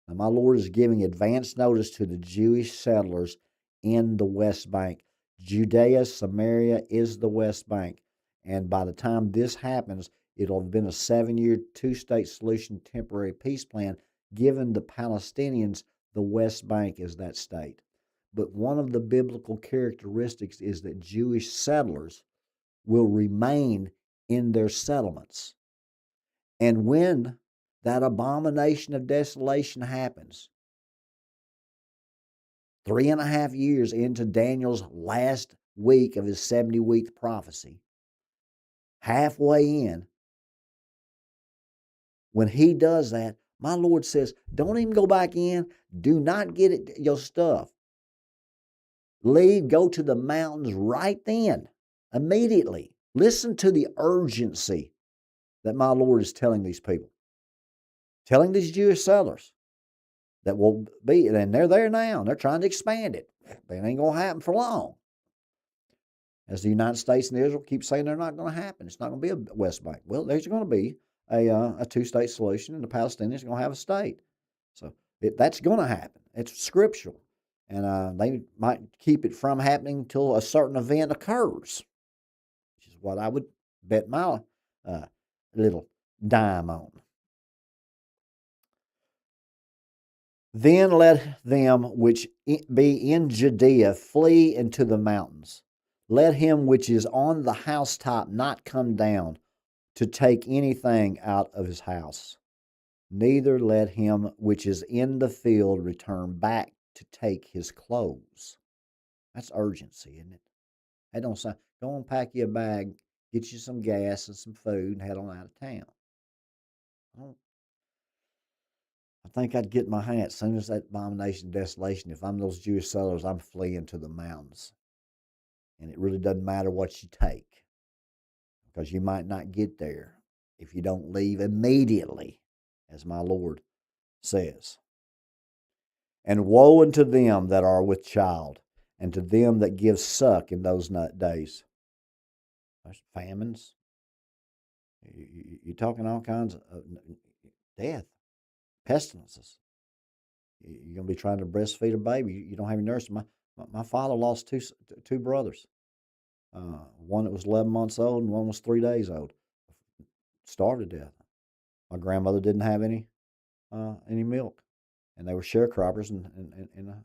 Now, my Lord is giving advance notice to the Jewish settlers in the West Bank. Judea, Samaria is the West Bank. And by the time this happens, it'll have been a 7-year, two-state solution temporary peace plan, giving the Palestinians the West Bank as that state. But one of the biblical characteristics is that Jewish settlers will remain in their settlements. And when that abomination of desolation happens, 3.5 years into Daniel's last week of his 70-week prophecy, halfway in, when he does that, my Lord says, don't even go back in. Do not get it, your stuff. Leave, go to the mountains right then, immediately. Listen to the urgency that my Lord is telling these people, telling these Jewish settlers that will be, and they're there now, and they're trying to expand it. But it ain't going to happen for long. As the United States and Israel keep saying they're not going to happen. It's not going to be a West Bank. Well, there's going to be a two-state solution, and the Palestinians are going to have a state. So that's going to happen. It's scriptural. And they might keep it from happening until a certain event occurs, which is what I would bet my little dime on. Then let them which be in Judea flee into the mountains. Let him which is on the housetop not come down to take anything out of his house. Neither let him which is in the field return back to take his clothes. That's urgency, isn't it? That don't sound, go and pack you a bag, get you some gas and some food, and head on out of town. I think I'd get my hat as soon as that abomination of desolation. If I'm those Jewish settlers, I'm fleeing to the mountains. And it really doesn't matter what you take, because you might not get there if you don't leave immediately, as my Lord says. And woe unto them that are with child, and to them that give suck in those days. There's famines. You're talking all kinds of death, pestilences. You're going to be trying to breastfeed a baby. You don't have any nurse. My father lost two brothers. One that was 11 months old and one was 3 days old. Starved to death. My grandmother didn't have any milk, and they were sharecroppers in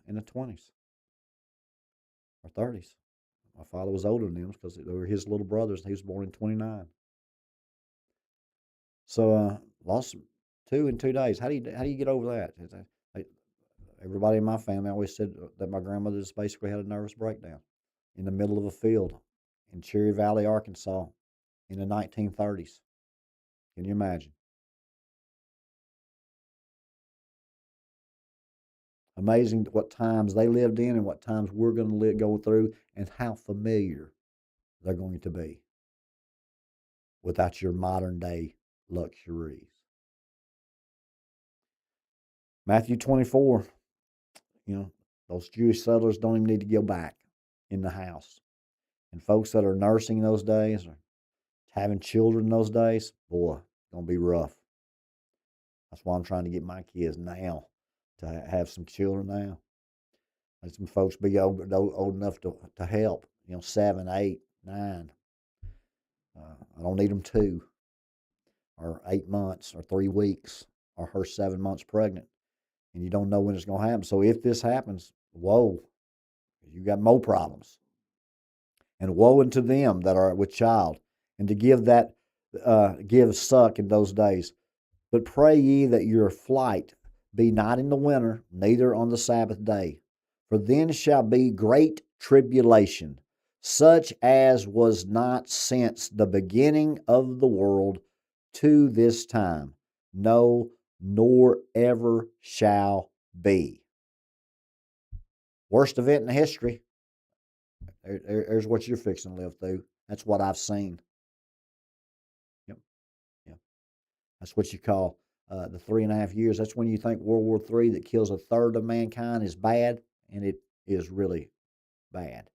the 20s or 30s. My father was older than them because they were his little brothers. He was born in 29. So lost two in 2 days. How do you get over that? Everybody in my family always said that my grandmother just basically had a nervous breakdown in the middle of a field in Cherry Valley, Arkansas, in the 1930s. Can you imagine? Amazing what times they lived in and what times we're going to go through, and how familiar they're going to be without your modern day luxuries. Matthew 24, those Jewish settlers don't even need to go back in the house. And folks that are nursing those days, or Having children in those days, boy, gonna be rough. That's why I'm trying to get my kids now to have some children now. Let some folks be old enough to help. 7, 8, 9. I don't need them 2 or 8 months or 3 weeks or her 7 months pregnant, and you don't know when it's gonna happen. So if this happens, whoa, you got more problems. And woe unto them that are with child, and to give suck in those days. But pray ye that your flight be not in the winter, neither on the Sabbath day. For then shall be great tribulation, such as was not since the beginning of the world to this time, no, nor ever shall be. Worst event in history. There's what you're fixing to live through. That's what I've seen. Yep. Yep. That's what you call the 3.5 years. That's when you think World War III that kills a third of mankind is bad, and it is really bad.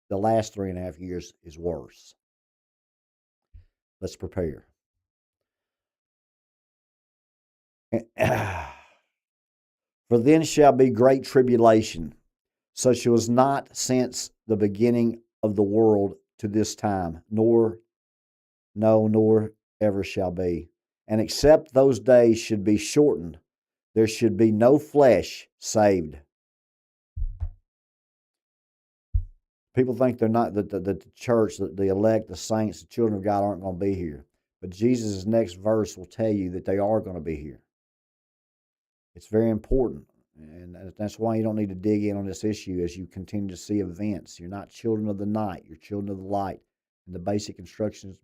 The last 3.5 years is worse. Let's prepare. For then shall be great tribulation, such as not since the beginning of the world to this time, nor ever shall be. And except those days should be shortened, there should be no flesh saved. People think they're not that the church, the elect, the saints, the children of God aren't going to be here. But Jesus' next verse will tell you that they are going to be here. It's very important. And that's why you don't need to dig in on this issue as you continue to see events. You're not children of the night, you're children of the light. And the basic instructions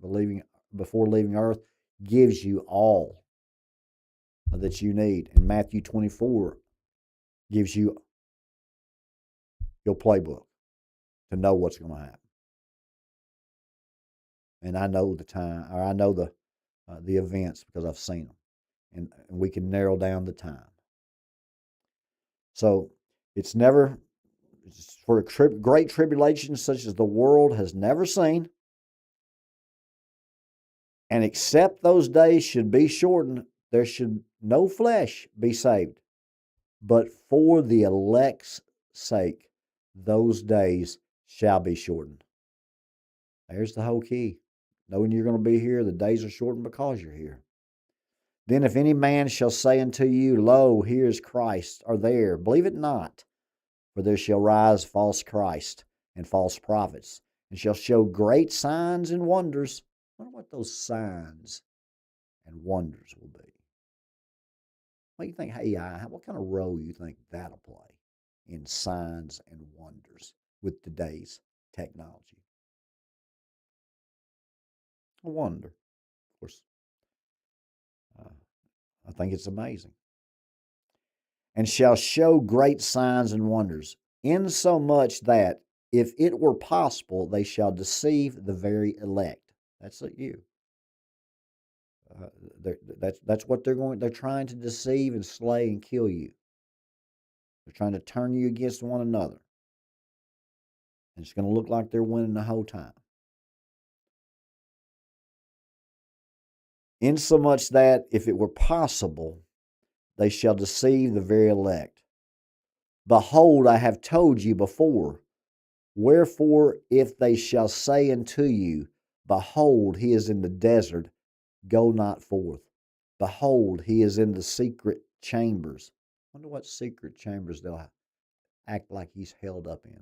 before leaving earth gives you all that you need. And Matthew 24 gives you your playbook to know what's going to happen. And I know the time, or I know the events because I've seen them, and we can narrow down the time. So it's for a great tribulation such as the world has never seen, and except those days should be shortened, there should no flesh be saved. But for the elect's sake, those days shall be shortened. There's the whole key. Knowing you're going to be here, the days are shortened because you're here. Then if any man shall say unto you, Lo, here is Christ, or there, believe it not. For there shall rise false Christ and false prophets, and shall show great signs and wonders. I wonder what those signs and wonders will be. What do you think? Hey, what kind of role you think that'll play in signs and wonders with today's technology? I wonder. Of course, I think it's amazing. And shall show great signs and wonders, insomuch that, if it were possible, they shall deceive the very elect. That's you. That's what they're going. They're trying to deceive and slay and kill you. They're trying to turn you against one another. And it's going to look like they're winning the whole time. Insomuch that, if it were possible, they shall deceive the very elect. Behold, I have told you before. Wherefore, if they shall say unto you, Behold, he is in the desert, go not forth. Behold, he is in the secret chambers. I wonder what secret chambers they'll act like he's held up in.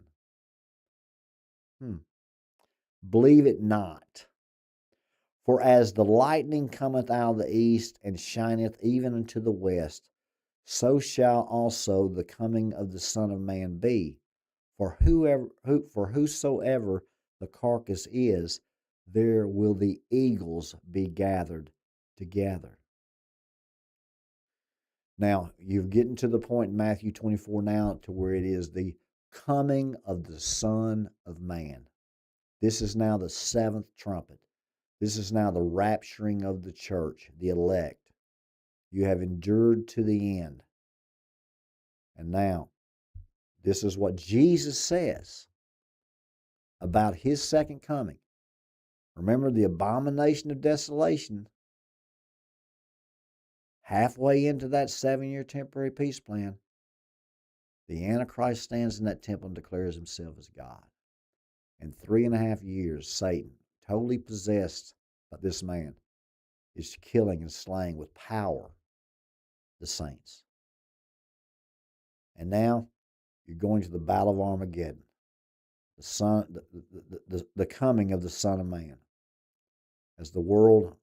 Believe it not. For as the lightning cometh out of the east, and shineth even unto the west, so shall also the coming of the Son of Man be. For whosoever the carcass is, there will the eagles be gathered together. Now, you're getting to the point in Matthew 24 now to where it is the coming of the Son of Man. This is now the seventh trumpet. This is now the rapturing of the church, the elect. You have endured to the end. And now, this is what Jesus says about his second coming. Remember the abomination of desolation. Halfway into that 7-year temporary peace plan, the Antichrist stands in that temple and declares himself as God. In 3.5 years, Satan, totally possessed by this man, is killing and slaying with power the saints. And now you're going to the battle of Armageddon, the coming of the Son of Man. As the world,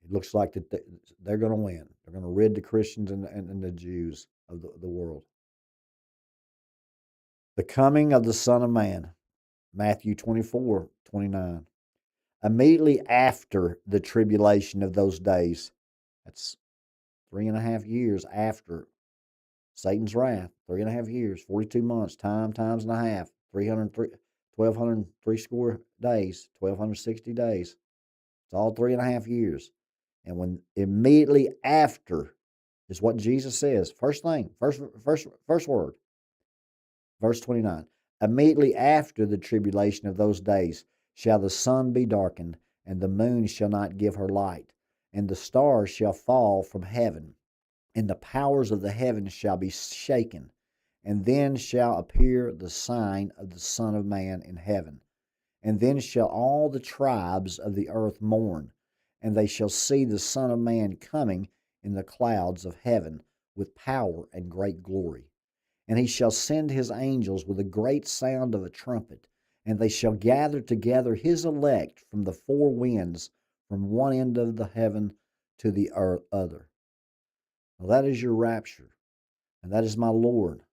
it looks like that they're going to win. They're going to rid the Christians and the Jews of the world. The coming of the Son of Man, Matthew 24:29. Immediately after the tribulation of those days, that's 3.5 years after Satan's wrath, 3.5 years, 42 months, times and a half, 1,203 score days, 1,260 days. It's all 3.5 years. And when immediately after is what Jesus says. First thing, first word, verse 29. Immediately after the tribulation of those days shall the sun be darkened, and the moon shall not give her light, and the stars shall fall from heaven, and the powers of the heavens shall be shaken. And then shall appear the sign of the Son of Man in heaven. And then shall all the tribes of the earth mourn, and they shall see the Son of Man coming in the clouds of heaven with power and great glory. And he shall send his angels with a great sound of a trumpet, and they shall gather together his elect from the four winds, from one end of the heaven to the other. Well, that is your rapture, and that is my Lord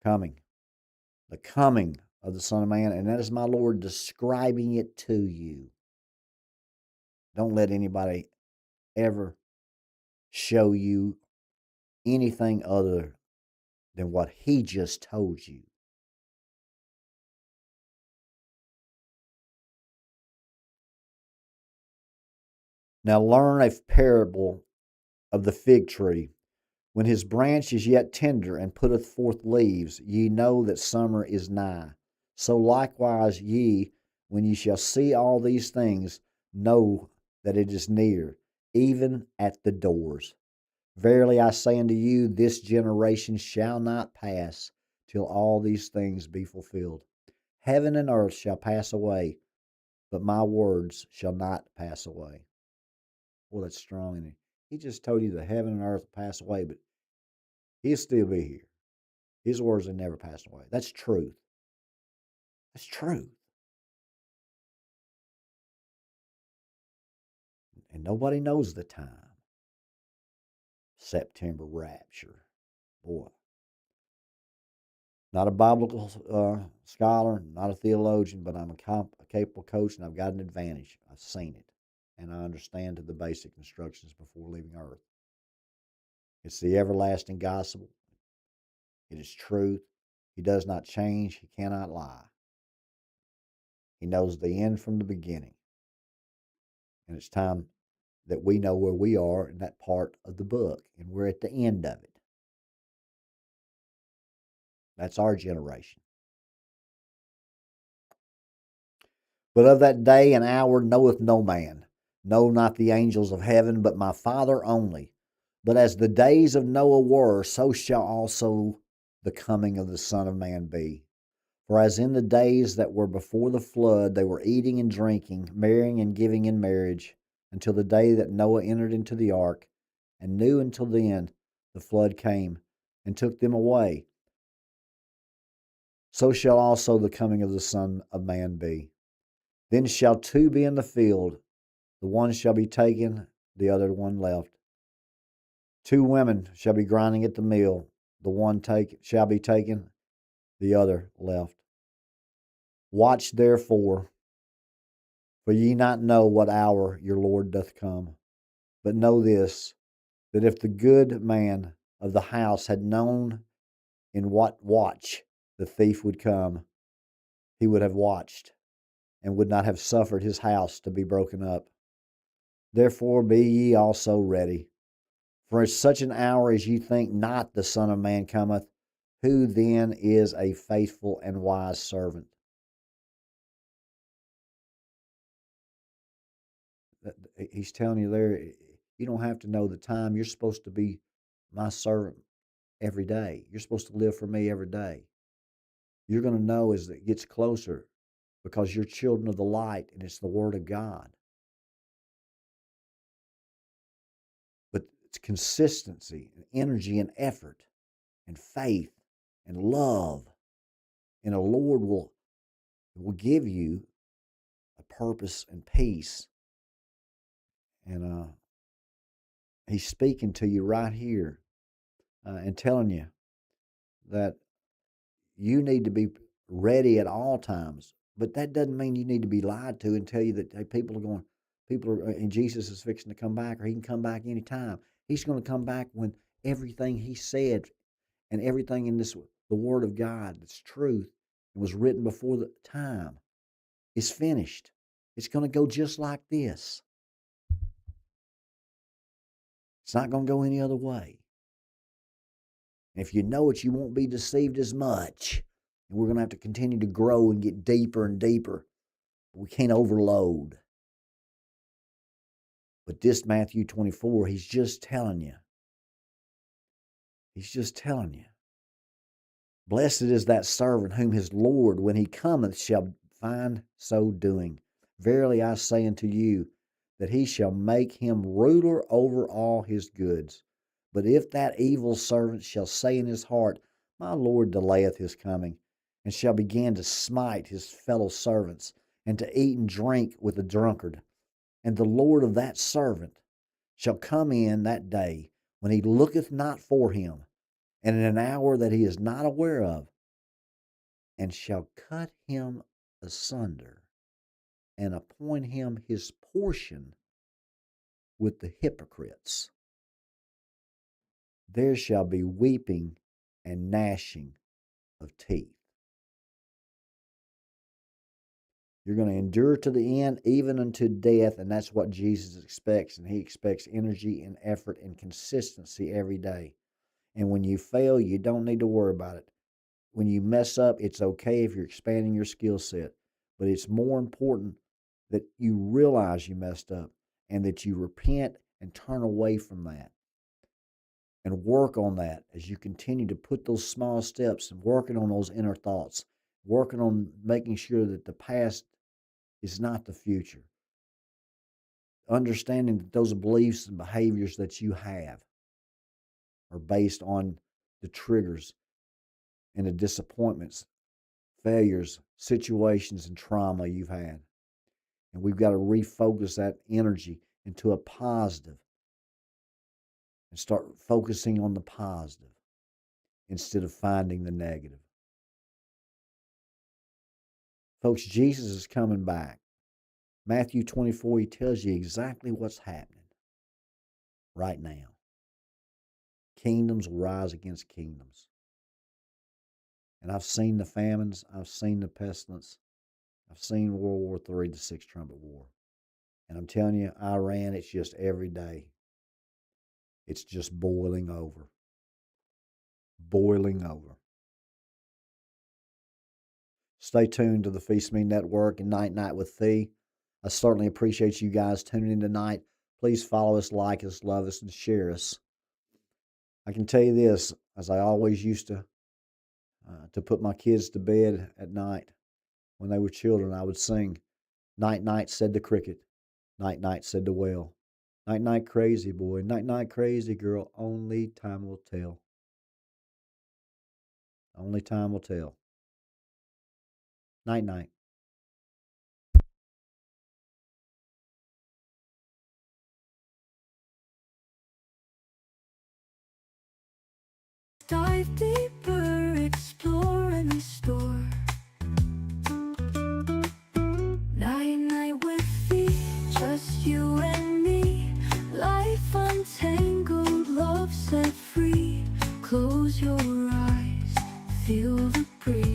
coming, the coming of the Son of Man, and that is my Lord describing it to you. Don't let anybody ever show you anything other than what he just told you. Now learn a parable of the fig tree. When his branch is yet tender and putteth forth leaves, ye know that summer is nigh. So likewise ye, when ye shall see all these things, know that it is near, even at the doors. Verily I say unto you, this generation shall not pass till all these things be fulfilled. Heaven and earth shall pass away, but my words shall not pass away. Well, that's strong. And he just told you that heaven and earth will pass away, but he'll still be here. His words have never passed away. That's truth. That's truth. And nobody knows the time. September rapture. Boy. Not a biblical scholar, not a theologian, but I'm a capable coach, and I've got an advantage. I've seen it, and I understand to the basic instructions before leaving earth. It's the everlasting gospel. It is truth. He does not change. He cannot lie. He knows the end from the beginning. And it's time that we know where we are in that part of the book, and we're at the end of it. That's our generation. But of that day and hour knoweth no man, no, not the angels of heaven, but my Father only. But as the days of Noah were, so shall also the coming of the Son of Man be. For as in the days that were before the flood, they were eating and drinking, marrying and giving in marriage, until the day that Noah entered into the ark, and knew until then the flood came and took them away. So shall also the coming of the Son of Man be. Then shall two be in the field, the one shall be taken, the other one left. Two women shall be grinding at the mill, the one shall be taken, the other left. Watch therefore, for ye not know what hour your Lord doth come. But know this, that if the good man of the house had known in what watch the thief would come, he would have watched, and would not have suffered his house to be broken up. Therefore be ye also ready. For at such an hour as ye think not the Son of Man cometh, who then is a faithful and wise servant? he's telling you there, you don't have to know the time. You're supposed to be my servant every day. You're supposed to live for me every day. You're going to know as it gets closer because you're children of the light and it's the Word of God. But it's consistency and energy and effort and faith and love. And the Lord will give you a purpose and peace. And He's speaking to you right here and telling you that you need to be ready at all times. But that doesn't mean you need to be lied to and tell you that hey, and Jesus is fixing to come back, or he can come back anytime. He's going to come back when everything he said and everything in the Word of God that's truth and was written before the time is finished. It's going to go just like this. It's not going to go any other way. And if you know it, you won't be deceived as much. And we're going to have to continue to grow and get deeper and deeper. We can't overload. But this Matthew 24, he's just telling you. He's just telling you. Blessed is that servant whom his Lord, when he cometh, shall find so doing. Verily I say unto you, that he shall make him ruler over all his goods. But if that evil servant shall say in his heart, my Lord delayeth his coming, and shall begin to smite his fellow servants, and to eat and drink with the drunkard, and the Lord of that servant shall come in that day when he looketh not for him, and in an hour that he is not aware of, and shall cut him asunder, and appoint him his portion with the hypocrites. There shall be weeping and gnashing of teeth. You're going to endure to the end, even unto death, and that's what Jesus expects. And he expects energy and effort and consistency every day. And when you fail, you don't need to worry about it. When you mess up, it's okay if you're expanding your skill set. But it's more important that you realize you messed up and that you repent and turn away from that and work on that as you continue to put those small steps and working on those inner thoughts, working on making sure that the past is not the future. Understanding that those beliefs and behaviors that you have are based on the triggers and the disappointments, failures, situations, and trauma you've had. And we've got to refocus that energy into a positive and start focusing on the positive instead of finding the negative. Folks, Jesus is coming back. Matthew 24, he tells you exactly what's happening right now. Kingdoms will rise against kingdoms. And I've seen the famines. I've seen the pestilence. I've seen World War III, the Sixth Trumpet War. And I'm telling you, Iran, it's just every day. It's just boiling over. Boiling over. Stay tuned to the Phee Smee Network and Night Night with Phee. I certainly appreciate you guys tuning in tonight. Please follow us, like us, love us, and share us. I can tell you this, as I always used to put my kids to bed at night when they were children, I would sing, night, night, said the cricket. Night, night, said the whale. Night, night, crazy boy. Night, night, crazy girl. Only time will tell. Only time will tell. Night, night. Dive deeper, explore and restore. Night, night with Phee, just you and me. Life untangled, love set free. Close your eyes, feel the breeze.